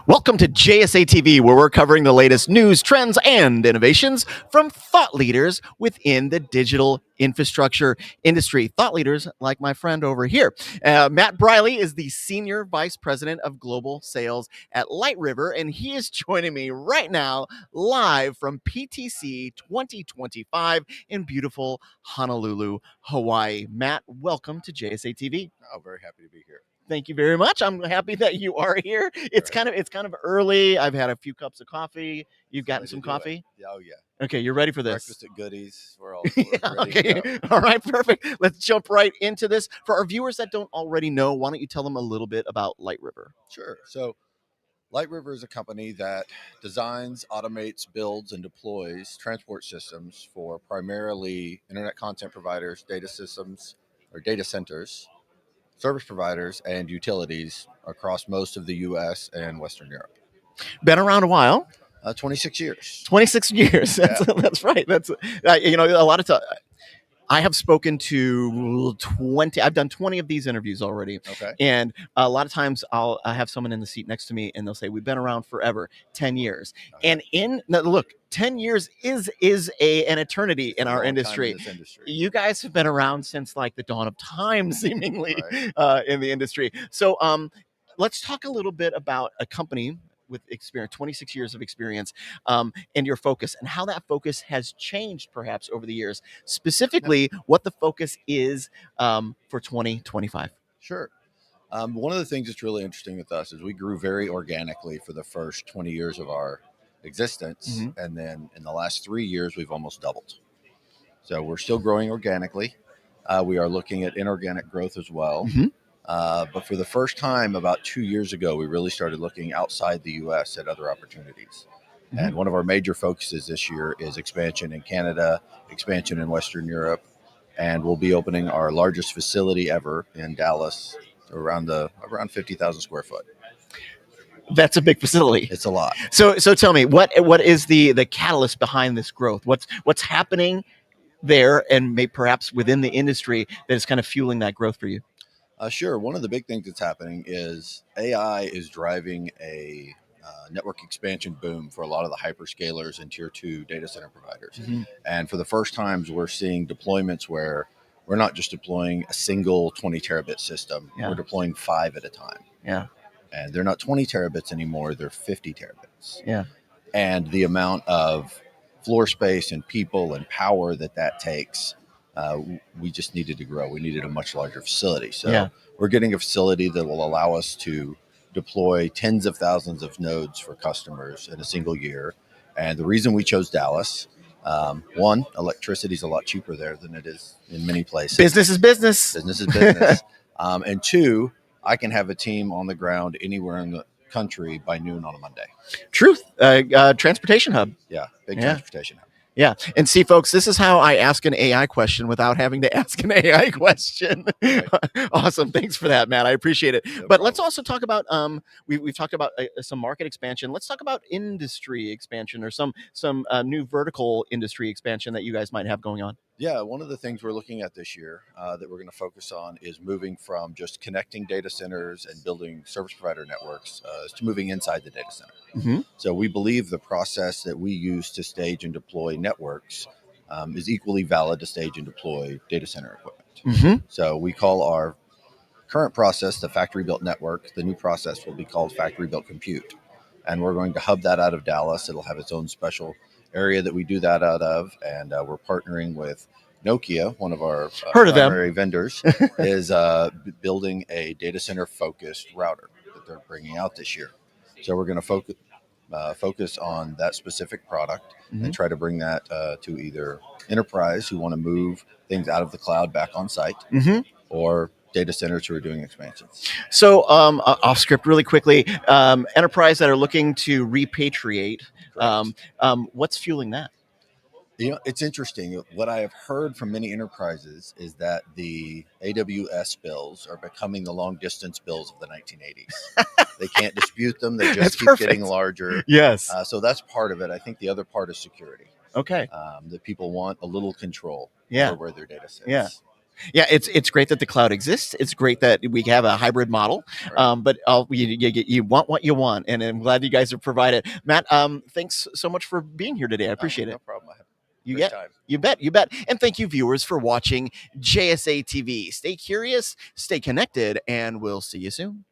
Welcome to JSA TV, where we're covering the latest news, trends, and innovations from thought leaders within the digital infrastructure industry. Thought leaders like my friend over here. Matt Briley is the Senior Vice President of Global Sales at LightRiver, and he is joining me right now live from PTC 2025 in beautiful Honolulu, Hawaii. Matt, welcome to JSA TV. Oh, very happy to be here. Thank you very much. I'm happy that you are here. It's kind of early. I've had a few cups of coffee. You've gotten some coffee? Oh, yeah. Okay, you're ready for this. Breakfast at Goodies. We're all Yeah, ready okay. to go. All right, perfect. Let's jump right into this. For our viewers that don't already know, why don't you tell them a little bit about LightRiver? Sure. So LightRiver is a company that designs, automates, builds, and deploys transport systems for primarily internet content providers, data systems, or data centers, service providers, and utilities across most of the U.S. and Western Europe. Been around a while. 26 years. 26 years. That's right. That's a lot of time. I have spoken to 20. I've done 20 of these interviews already. Okay. And a lot of times I have someone in the seat next to me and they'll say, we've been around forever, 10 years. Okay. And look, 10 years is an eternity in our industry. You guys have been around since like the dawn of time, seemingly, right. In the industry. So let's talk a little bit about a company with experience, 26 years of experience, and your focus and how that focus has changed perhaps over the years, specifically what the focus is for 2025. Sure. One of the things that's really interesting with us is we grew very organically for the first 20 years of our existence. Mm-hmm. And then in the last 3 years, we've almost doubled. So we're still growing organically. We are looking at inorganic growth as well. Mm-hmm. But for the first time about 2 years ago, we really started looking outside the U.S. at other opportunities. Mm-hmm. And one of our major focuses this year is expansion in Canada, expansion in Western Europe, and we'll be opening our largest facility ever in Dallas, around 50,000 square foot. That's a big facility. It's a lot. So tell me, what is the catalyst behind this growth? What's happening there, and perhaps within the industry that is kind of fueling that growth for you? Sure. One of the big things that's happening is AI is driving a network expansion boom for a lot of the hyperscalers and tier 2 data center providers. Mm-hmm. And for the first times, we're seeing deployments where we're not just deploying a single 20 terabit system. Yeah. We're deploying 5 at a time. Yeah. And they're not 20 terabits anymore. They're 50 terabits. Yeah. And the amount of floor space and people and power that takes, we just needed to grow. We needed a much larger facility. So we're getting a facility that will allow us to deploy tens of thousands of nodes for customers in a single year. And the reason we chose Dallas, one, electricity is a lot cheaper there than it is in many places. Business is business. Business is business. And two, I can have a team on the ground anywhere in the country by noon on a Monday. Truth. Transportation hub. Yeah, big transportation hub. Yeah. And see, folks, this is how I ask an AI question without having to ask an AI question. Right. Awesome. Thanks for that, Matt. I appreciate it. No problem. Let's also talk about, we've talked about some market expansion. Let's talk about industry expansion or some new vertical industry expansion that you guys might have going on. Yeah, one of the things we're looking at this year that we're going to focus on is moving from just connecting data centers and building service provider networks to moving inside the data center. Mm-hmm. So we believe the process that we use to stage and deploy networks is equally valid to stage and deploy data center equipment. Mm-hmm. So we call our current process the factory-built network. The new process will be called factory-built compute. And we're going to hub that out of Dallas. It'll have its own special area that we do that out of, and we're partnering with Nokia, one of our primary vendors, is building a data center focused router that they're bringing out this year. So we're going to focus on that specific product. Mm-hmm. And try to bring that to either enterprise who want to move things out of the cloud back on site, mm-hmm. or data centers who are doing expansions. So off script really quickly, enterprise that are looking to repatriate, what's fueling that? It's interesting. What I have heard from many enterprises is that the AWS bills are becoming the long distance bills of the 1980s. They can't dispute them. They just keep getting larger. Yes. So that's part of it. I think the other part is security. Okay. That people want a little control Yeah. over where their data sits. Yeah. Yeah, it's great that the cloud exists. It's great that we have a hybrid model. Right. But you want what you want, and I'm glad you guys have provided. Matt, thanks so much for being here today. I appreciate it. No problem. I have You bet. And thank you, viewers, for watching JSA TV. Stay curious, stay connected, and we'll see you soon.